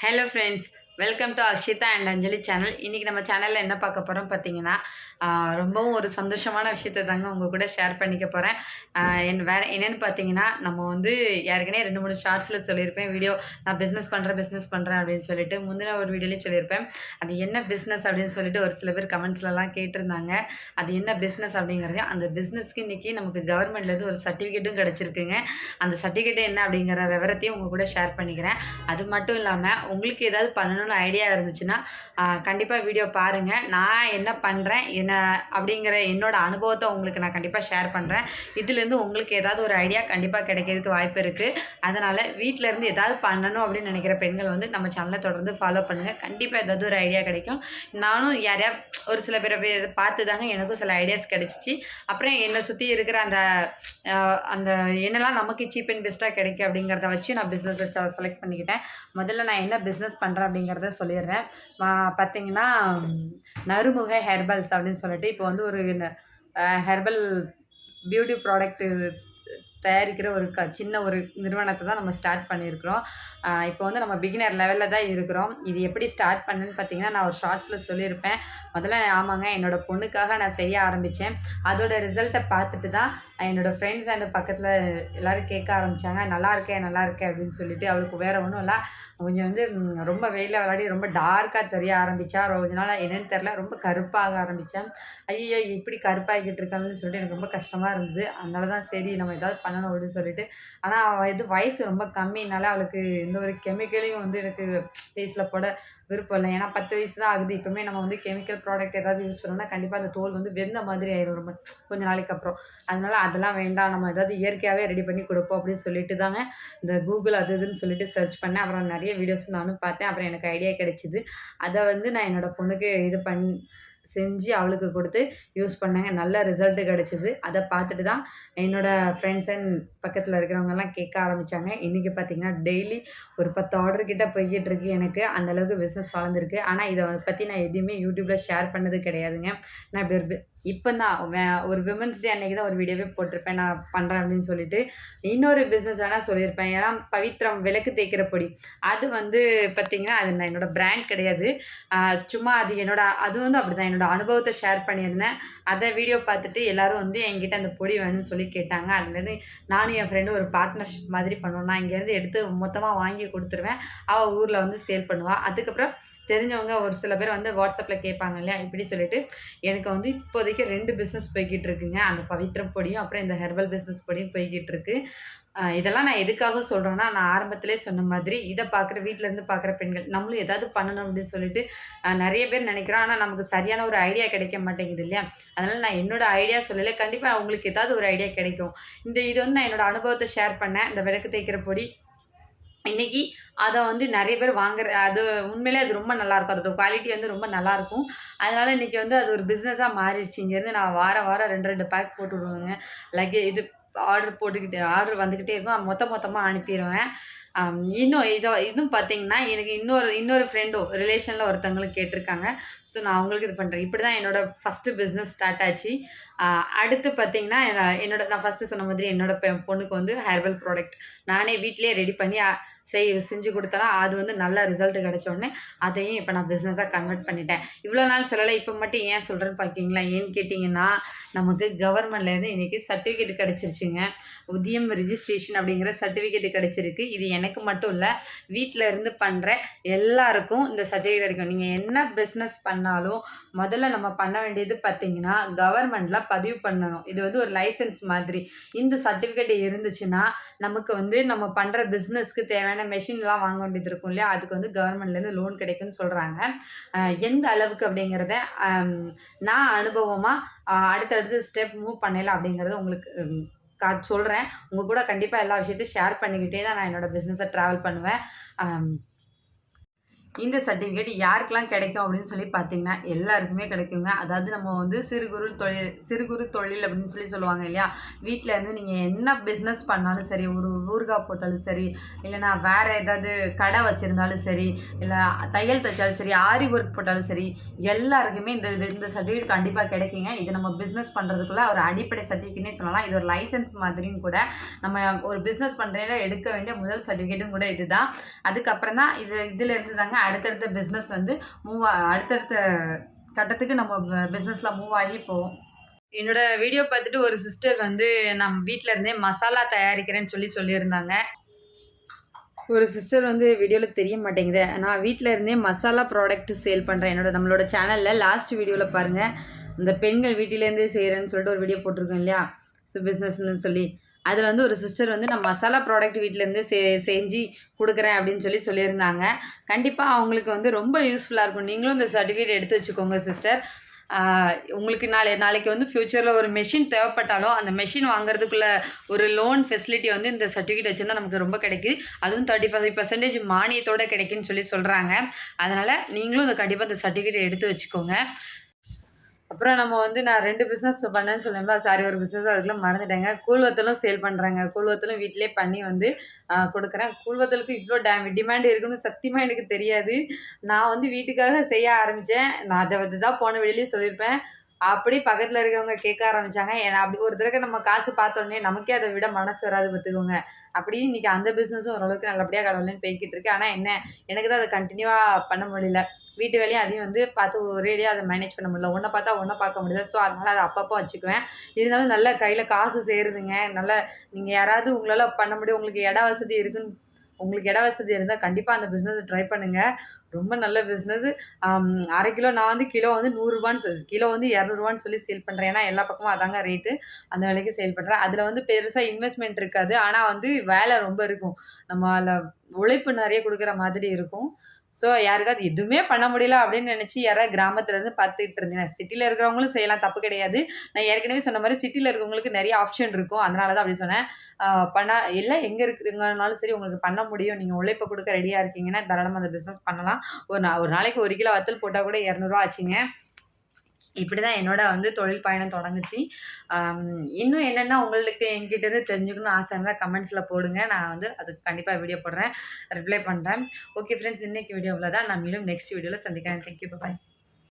Hello friends, welcome to Akshita and Anjali channel. இன்றைக்கி நம்ம சேனலில் என்ன பார்க்க போகிறோம் பார்த்தீங்கன்னா, ரொம்பவும் ஒரு சந்தோஷமான விஷயத்தை தாங்க உங்கள் கூட ஷேர் பண்ணிக்க போகிறேன். வேறு என்னென்னு பார்த்தீங்கன்னா, நம்ம வந்து ஏற்கனவே 2-3 ஷார்ட்ஸில் சொல்லியிருப்பேன். நான் பிஸ்னஸ் பண்ணுறேன் அப்படின்னு சொல்லிட்டு முந்தின ஒரு வீடியோலேயும் சொல்லியிருப்பேன். அது என்ன பிஸ்னஸ் அப்படின்னு சொல்லிட்டு ஒரு சில பேர் கமெண்ட்ஸ்லலாம் கேட்டிருந்தாங்க. அது என்ன பிஸ்னஸ் அப்படிங்கிறதையும், அந்த பிஸ்னஸ்க்கு இன்றைக்கி நமக்கு கவர்மெண்ட்லேருந்து ஒரு சர்டிஃபிகேட்டும் கிடச்சிருக்குங்க. அந்த சர்டிஃபிகேட் என்ன அப்படிங்கிற விவரத்தையும் உங்கள் கூட ஷேர் பண்ணிக்கிறேன். அது மட்டும் இல்லாமல் உங்களுக்கு ஏதாவது பண்ணணும்னு ஐடியா இருந்துச்சுன்னா கண்டிப்பாக வீடியோ பாருங்கள். நான் என்ன பண்ணுறேன் அப்படிங்கிற என்னோட அனுபவத்தை உங்களுக்கு நான் கண்டிப்பாக ஷேர் பண்ணுறேன். இதுலேருந்து உங்களுக்கு ஏதாவது ஒரு ஐடியா கண்டிப்பாக கிடைக்கிறதுக்கு வாய்ப்பு இருக்குது. அதனால் வீட்டிலேருந்து ஏதாவது பண்ணணும் அப்படின்னு நினைக்கிற பெண்கள் வந்து நம்ம சேனலை தொடர்ந்து ஃபாலோ பண்ணுங்கள். கண்டிப்பாக ஏதாவது ஒரு ஐடியா கிடைக்கும். நானும் யாரையா ஒரு சில பேரை பார்த்து தாங்க எனக்கும் சில ஐடியாஸ் கிடச்சிச்சு. அப்புறம் என்னை சுற்றி இருக்கிற அந்த என்னெல்லாம் நமக்கு சீப் அண்ட் பெஸ்ட்டாக கிடைக்கும் அப்படிங்கிறத வச்சு நான் பிஸ்னஸை செலக்ட் பண்ணிக்கிட்டேன். முதல்ல நான் என்ன பிஸ்னஸ் பண்ணுறேன் அப்படிங்கிறத சொல்லிடுறேன். பார்த்தீங்கன்னா, நறுமுக ஹெர்பல்ஸ் அப்படின்னு சொல்லிட்டு இப்போ வந்து ஒரு ஹெர்பல் பியூட்டி ப்ராடக்ட்டு தயாரிக்கிற ஒரு சின்ன ஒரு நிறுவனத்தை தான் நம்ம ஸ்டார்ட் பண்ணியிருக்கிறோம். இப்போ வந்து நம்ம பிகினர் லெவலில் தான் இருக்கிறோம். இது எப்படி ஸ்டார்ட் பண்ணுன்னு பார்த்தீங்கன்னா, நான் ஒரு ஷார்ட்ஸில் சொல்லியிருப்பேன். முதல்ல ஆமாங்க, என்னோடய பொண்ணுக்காக நான் செய்ய ஆரம்பித்தேன். அதோட ரிசல்ட்டை பார்த்துட்டு தான் என்னோடய ஃப்ரெண்ட்ஸ் அண்ட் பக்கத்தில் எல்லோரும் கேட்க ஆரம்பித்தாங்க. நல்லா இருக்கே அப்படின்னு சொல்லிட்டு. அவளுக்கு வேறு ஒன்றும் இல்லை, கொஞ்சம் வந்து ரொம்ப வெயிலில் விளையாடி ரொம்ப டார்க்காக தெரிய ஆரம்பித்தா. கொஞ்ச நாள் என்னென்னு தெரில, ரொம்ப கருப்பாக ஆரம்பித்தேன். ஐயோ இப்படி கருப்பாகிக்கிட்டு இருக்கான்னு சொல்லிட்டு எனக்கு ரொம்ப கஷ்டமாக இருந்தது. அதனால தான் சரி நம்ம ஏதாவது பண்ணணும் அப்படின்னு சொல்லிட்டு. ஆனால் அவள் வயசு ரொம்ப கம்மினால அவளுக்கு எந்த ஒரு கெமிக்கலையும் வந்து எனக்கு ஃபேஸில் போட விருப்பம் இல்லை. ஏன்னா 10 வயசு தான் ஆகுது. இப்போவுமே நம்ம வந்து கெமிக்கல் ப்ராடக்ட் ஏதாவது யூஸ் பண்ணோம்னா கண்டிப்பாக அந்த தோல் வந்து வெந்த மாதிரி ஆயிடும் ரொம்ப கொஞ்சம் நாளைக்கு அப்புறம். அதனால் அதெல்லாம் வேண்டாம், நம்ம ஏதாவது இயற்கையாகவே ரெடி பண்ணி கொடுப்போம் அப்படின்னு சொல்லிட்டு தாங்க இந்த கூகுள் அது இதுன்னு சொல்லிட்டு சர்ச் பண்ணேன். அப்புறம் நிறைய வீடியோஸ் நானும் பார்த்தேன். அப்புறம் எனக்கு ஐடியா கிடைச்சிது. அதை வந்து நான் என்னோடய பொண்ணுக்கு செஞ்சு அவளுக்கு கொடுத்து யூஸ் பண்ணேங்க. நல்ல ரிசல்ட்டு கிடச்சிது. அதை பார்த்துட்டு தான் என்னோடய ஃப்ரெண்ட்ஸ் அண்ட் பக்கத்தில் இருக்கிறவங்கெல்லாம் கேட்க ஆரம்பித்தாங்க. இன்றைக்கி பார்த்திங்கன்னா டெய்லி ஒரு 10 ஆர்டர் கிட்ட போய்கிட்டுருக்கு. எனக்கு அந்தளவுக்கு பிஸ்னஸ் வளர்ந்துருக்கு. ஆனால் இதை பற்றி நான் எதுவுமே யூடியூப்பில் ஷேர் பண்ணது கிடையாதுங்க. நான் இப்போ தான் ஒரு விமன்ஸ் டே அன்றைக்கி தான் ஒரு வீடியோவே போட்டிருப்பேன், நான் பண்ணுறேன் அப்படின்னு சொல்லிட்டு. இன்னொரு பிஸ்னஸ் வேணால் சொல்லியிருப்பேன். ஏன்னா பவித்ரம் விளக்கு தேய்க்கிற பொடி, அது வந்து பார்த்திங்கன்னா அது நான் என்னோடய பிராண்ட் கிடையாது. சும்மா அது வந்து அப்படி தான் என்னோடய அனுபவத்தை ஷேர் பண்ணியிருந்தேன். அதை வீடியோ பார்த்துட்டு எல்லோரும் வந்து என்கிட்ட அந்த பொடி வேணும்னு சொல்லி கேட்டாங்க. அதுலேருந்து நானும் என் ஃப்ரெண்டும் ஒரு பார்ட்னர்ஷிப் மாதிரி பண்ணுவோம். நான் இங்கேருந்து எடுத்து மொத்தமாக வாங்கி கொடுத்துருவேன். அவள் ஊரில் வந்து சேல் பண்ணுவாள். அதுக்கப்புறம் தெரிஞ்சவங்க ஒரு சில பேர் வந்து வாட்ஸ்அப்பில் கேட்பாங்க இல்லையா, இப்படி சொல்லிட்டு எனக்கு வந்து இப்போதைக்கு 2 பிஸ்னஸ் போய்கிட்டு இருக்குங்க. அந்த பவித்ரம் பொடியும் அப்புறம் இந்த ஹெர்பல் பிஸ்னஸ் பொடியும் போய்கிட்டு இருக்கு. இதெல்லாம் நான் எதுக்காக சொல்கிறேன்னா, நான் ஆரம்பத்திலே சொன்ன மாதிரி இதை வீட்டிலேருந்து பார்க்குற பெண்கள் நம்மளும் ஏதாவது பண்ணணும் அப்படின்னு சொல்லிட்டு நிறைய பேர் நினைக்கிறோம். ஆனால் நமக்கு சரியான ஒரு ஐடியா கிடைக்க மாட்டேங்குது இல்லையா. அதனால் நான் என்னோடய ஐடியா சொல்லலை, கண்டிப்பாக அவங்களுக்கு ஏதாவது ஒரு ஐடியா கிடைக்கும். இது வந்து நான் என்னோடய அனுபவத்தை ஷேர் பண்ணேன். இந்த விளக்கு தேய்க்கிற பொடி இன்றைக்கி அதை வந்து நிறைய பேர் அது உண்மையிலே அது ரொம்ப நல்லாயிருக்கும். அதோட குவாலிட்டி வந்து ரொம்ப நல்லாயிருக்கும். அதனால் இன்றைக்கி வந்து அது ஒரு பிஸ்னஸாக மாறிடுச்சு. இங்கேருந்து நான் வாரம் 2 பேக் போட்டு விடுவேங்க. இது ஆர்டர் வந்துக்கிட்டே இருக்கும். மொத்தமாக அனுப்பிடுவேன். இதுவும் பார்த்தீங்கன்னா, எனக்கு இன்னொரு ஃப்ரெண்டும் ரிலேஷனில் ஒருத்தவங்களும் கேட்டிருக்காங்க. ஸோ நான் அவங்களுக்கு இது பண்ணுறேன். இப்படி தான் என்னோடய ஃபஸ்ட்டு பிஸ்னஸ் ஸ்டார்ட் ஆச்சு. அடுத்து பார்த்தீங்கன்னா, நான் ஃபஸ்ட்டு சொன்ன மாதிரி என்னோடய பொண்ணுக்கு வந்து ஹெர்பல் ப்ராடக்ட் நானே வீட்டிலேயே ரெடி பண்ணி செஞ்சு கொடுத்தனா அது வந்து நல்ல ரிசல்ட் கிடச்ச உடனே அதையும் இப்போ நான் பிஸ்னஸாக கன்வெர்ட் பண்ணிட்டேன். இவ்வளோ நாள் சொல்லலை, இப்போ மட்டும் ஏன் சொல்கிறேன்னு பார்க்கிங்களா? ஏன்னு கேட்டிங்கன்னா, நமக்கு கவர்மெண்ட்லேருந்து இன்றைக்கி சர்டிஃபிகேட் கிடச்சிருச்சுங்க. உதயம் ரிஜிஸ்ட்ரேஷன் அப்படிங்கிற சர்டிஃபிகேட் கிடச்சிருக்கு. இது எனக்கு மட்டும் இல்லை, வீட்டில் இருந்து பண்ணுற எல்லாருக்கும் இந்த சர்டிஃபிகேட் கிடைக்கும். நீங்கள் என்ன பிஸ்னஸ் பண்ணாலும் முதல்ல நம்ம பண்ண வேண்டியது பார்த்திங்கன்னா, கவர்மெண்ட்டில் பதிவு பண்ணணும். இது வந்து ஒரு லைசன்ஸ் மாதிரி. இந்த சர்டிஃபிகேட் இருந்துச்சுன்னா நமக்கு வந்து நம்ம பண்ணுற பிஸ்னஸ்க்கு தேவையான மெஷின்லாம் வாங்க வேண்டியது இருக்கும் இல்லையா, அதுக்கு வந்து கவர்மெண்ட்லேருந்து லோன் கிடைக்குன்னு சொல்கிறாங்க. எந்த அளவுக்கு அப்படிங்கிறத நான் அனுபவமாக அடுத்தடுத்து ஸ்டெப் மூவ் பண்ணல அப்படிங்கிறத உங்களுக்கு சொல்கிறேன். உங்கள் கூட கண்டிப்பாக எல்லா விஷயத்தையும் ஷேர் பண்ணிக்கிட்டே தான் நான் என்னோடய பிஸ்னஸை ட்ராவல் பண்ணுவேன். இந்த சர்டிஃபிகேட் யாருக்கெல்லாம் கிடைக்கும் அப்படின்னு சொல்லி பார்த்தீங்கன்னா எல்லாருக்குமே கிடைக்குங்க. அதாவது நம்ம வந்து சிறு குறு தொழில் அப்படின்னு சொல்லுவாங்க இல்லையா? வீட்டில் இருந்து நீங்கள் என்ன பிஸ்னஸ் பண்ணாலும் சரி, ஒரு ஊறுகாய் போட்டாலும் சரி, இல்லைனா வேறு ஏதாவது கடை வச்சுருந்தாலும் சரி, இல்லை தையல் தைச்சாலும் சரி, ஆரி ஒர்க் போட்டாலும் சரி, எல்லாருக்குமே இந்த சர்டிஃபிகேட் கண்டிப்பாக கிடைக்குங்க. இது நம்ம பிஸ்னஸ் பண்ணுறதுக்குள்ள ஒரு அடிப்படை சர்டிஃபிகேட்னே சொல்லலாம். இது ஒரு லைசன்ஸ் மாதிரியும் கூட. நம்ம ஒரு பிஸ்னஸ் பண்ணுறதுல எடுக்க வேண்டிய முதல் சர்டிஃபிகேட்டும் கூட இதுதான். அதுக்கப்புறம் தான் இதில் இருந்து தாங்க அடுத்தடுத்த பிஸ்னஸ் வந்து அடுத்தடுத்த கட்டத்துக்கு நம்ம பிஸ்னஸில் மூவ் ஆகி போவோம். என்னோட வீடியோ பார்த்துட்டு ஒரு சிஸ்டர் வந்து நம்ம வீட்டில் இருந்தே மசாலா தயாரிக்கிறேன்னு சொல்லியிருந்தாங்க. ஒரு சிஸ்டர் வந்து வீடியோவில் தெரிய மாட்டேங்குது. நான் வீட்டில் இருந்தே மசாலா ப்ராடக்ட் சேல் பண்ணுறேன். நம்மளோட சேனலில் லாஸ்ட் வீடியோவில் பாருங்கள், இந்த பெண்கள் வீட்டிலேருந்தே செய்கிறேன்னு சொல்லிட்டு ஒரு வீடியோ போட்டிருக்கோம் இல்லையா, பிஸ்னஸ்ன்னு சொல்லி. அதில் வந்து ஒரு சிஸ்டர் வந்து நான் மசாலா ப்ராடக்ட் வீட்டிலேருந்து செஞ்சு கொடுக்குறேன் அப்படின்னு சொல்லியிருந்தாங்க. கண்டிப்பாக அவங்களுக்கு வந்து ரொம்ப யூஸ்ஃபுல்லாக இருக்கும். நீங்களும் இந்த சர்டிஃபிகேட் எடுத்து வச்சுக்கோங்க சிஸ்டர். உங்களுக்கு நாளைக்கு வந்து ஃப்யூச்சரில் ஒரு மெஷின் தேவைப்பட்டாலும் அந்த மெஷின் வாங்குறதுக்குள்ள ஒரு லோன் ஃபெசிலிட்டி வந்து இந்த சர்டிஃபிகேட் வச்சுருந்தா நமக்கு ரொம்ப கிடைக்குது. அதுவும் 35% மானியத்தோடு கிடைக்குன்னு சொல்கிறாங்க. அதனால் நீங்களும் கண்டிப்பாக இந்த சர்டிஃபிகேட் எடுத்து வச்சுக்கோங்க. அப்புறம் நம்ம வந்து நான் 2 பிஸ்னஸ் பண்ணேன்னு சொல்லியிருந்தா, சாரி, ஒரு பிஸ்னஸ் அதுக்குள்ள மறந்துட்டேங்க. கூழ்வத்தலும் சேல் பண்ணுறேங்க. கூழ்வத்தலும் வீட்டிலே பண்ணி வந்து கொடுக்குறேன். கூழ்வத்தலுக்கு இவ்வளோ டிமாண்ட் இருக்குன்னு சத்தியமாக எனக்கு தெரியாது. நான் வந்து வீட்டுக்காக செய்ய ஆரம்பித்தேன். நான் அதை தான் போன வெளியிலேயே சொல்லியிருப்பேன். அப்படி பக்கத்தில் இருக்கவங்க கேட்க ஆரம்பித்தாங்க. ஏன்னா அப்படி ஒரு தடவை நம்ம காசு பார்த்தோன்னே நமக்கே அதை விட மனசு வராது பார்த்துக்கோங்க. அப்படி இன்றைக்கி அந்த பிஸ்னஸும் ஓரளவுக்கு நல்லபடியாக கடவுளேன்னு போய்கிட்டு இருக்கு. ஆனால் எனக்கு தான் அதை கண்டினியூவாக பண்ண முடியல. வீட்டு வேலையும் அதையும் வந்து பார்த்து ஒரேடியாக அதை மேனேஜ் பண்ண முடியல. ஒன்றை பார்த்தா ஒன்றை பார்க்க முடியல. ஸோ அதனால் அதை அப்பப்போ வச்சுக்குவேன். இருந்தாலும் நல்ல கையில் காசு சேருதுங்க. நல்லா நீங்கள் யாராவது உங்களால் பண்ண முடியும், உங்களுக்கு இட வசதி இருந்தால் கண்டிப்பாக அந்த பிஸ்னஸை ட்ரை பண்ணுங்கள். ரொம்ப நல்ல பிஸ்னஸ். அரை கிலோ நான் வந்து கிலோ வந்து 100 கிலோ வந்து 200 சொல்லி சேல் பண்ணுறேன். ஏன்னா எல்லா பக்கமும் அதாங்க ரேட்டு. அந்த விலைக்கு சேல் பண்ணுறேன். அதில் வந்து பெருசாக இன்வெஸ்ட்மெண்ட் இருக்காது. ஆனால் வந்து வேலை ரொம்ப இருக்கும். நம்ம அதில் உழைப்பு நிறைய கொடுக்குற மாதிரி இருக்கும். ஸோ யாருக்காவது எதுவுமே பண்ண முடியல அப்படின்னு நினச்சி யாராவது கிராமத்துலேருந்து பார்த்துட்டு இருந்தேன். சிட்டியில் இருக்கிறவங்களும் செய்யலாம், தப்பு கிடையாது. நான் ஏற்கனவே சொன்ன மாதிரி சிட்டியில் இருக்கிறவங்களுக்கு நிறைய ஆப்ஷன் இருக்கும். அதனால தான் அப்படி சொன்னேன். இல்லை எங்கே இருக்கிறீங்கனாலும் சரி, உங்களுக்கு பண்ண முடியும். நீங்கள் உழைப்பை கொடுக்க ரெடியாக இருக்கீங்கன்னா தாராளமாக அந்த பிஸ்னஸ் பண்ணலாம். ஒரு நாளைக்கு 1 கிலோ வத்தல் போட்டால் கூட 200 ஆச்சுங்க. இப்படி தான் என்னோட வந்து தொழில் பயணம் தொடங்குச்சு. இன்னும் என்னென்ன உங்களுக்கு என்கிட்டேருந்து தெரிஞ்சுக்கணும்னு ஆசை இருந்தால் கமெண்ட்ஸில் போடுங்க. நான் வந்து அதுக்கு கண்டிப்பாக வீடியோ போடுறேன், ரிப்ளை பண்ணுறேன். ஓகே ஃப்ரெண்ட்ஸ், இன்றைக்கி வீடியோ இவ்வளோ தான். நான் மீண்டும் நெக்ஸ்ட் வீடியோவில் சந்திக்கிறேன். தேங்க்யூ, பாய்.